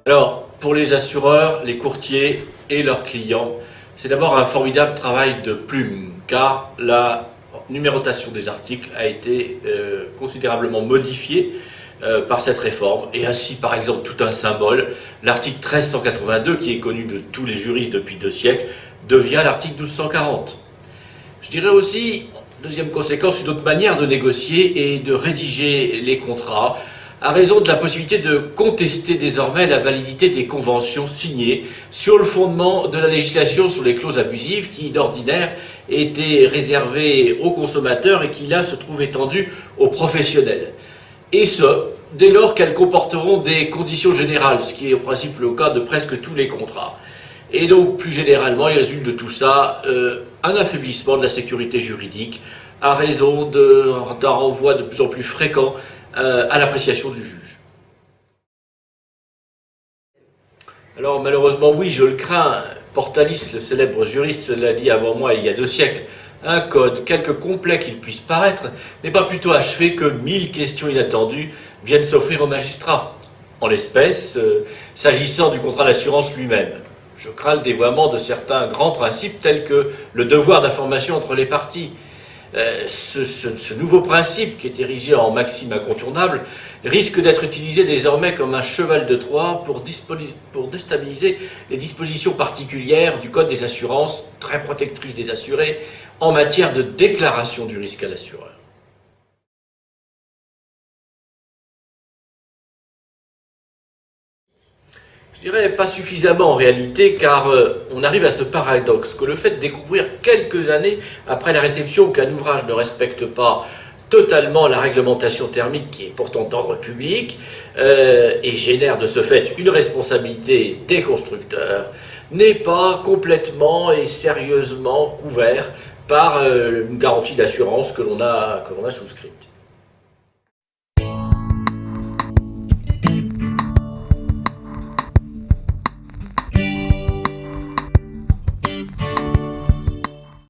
Alors, pour les assureurs, les courtiers et leurs clients, c'est d'abord un formidable travail de plume, car la numérotation des articles a été considérablement modifiée par cette réforme, et ainsi par exemple tout un symbole, l'article 1382, qui est connu de tous les juristes depuis 2 siècles, devient l'article 1240. Je dirais aussi, deuxième conséquence, une autre manière de négocier et de rédiger les contrats, à raison de la possibilité de contester désormais la validité des conventions signées sur le fondement de la législation sur les clauses abusives qui, d'ordinaire, étaient réservées aux consommateurs et qui, là, se trouvent étendues aux professionnels. Et ce, dès lors qu'elles comporteront des conditions générales, ce qui est au principe le cas de presque tous les contrats. Et donc, plus généralement, il résulte de tout ça un affaiblissement de la sécurité juridique à raison d'un renvoi de plus en plus fréquent à l'appréciation du juge. Alors malheureusement oui, je le crains, Portalis, le célèbre juriste, l'a dit avant moi il y a 2 siècles, un code, quelque complet qu'il puisse paraître, n'est pas plutôt achevé que 1000 questions inattendues viennent s'offrir aux magistrats. En l'espèce, s'agissant du contrat d'assurance lui-même, je crains le dévoiement de certains grands principes tels que le devoir d'information entre les parties. Ce nouveau principe, qui est érigé en maxime incontournable, risque d'être utilisé désormais comme un cheval de Troie pour déstabiliser les dispositions particulières du Code des assurances, très protectrices des assurés, en matière de déclaration du risque à l'assureur. Je dirais pas suffisamment en réalité, car on arrive à ce paradoxe que le fait de découvrir quelques années après la réception qu'un ouvrage ne respecte pas totalement la réglementation thermique qui est pourtant d'ordre public et génère de ce fait une responsabilité des constructeurs, n'est pas complètement et sérieusement couvert par une garantie d'assurance que l'on a souscrite.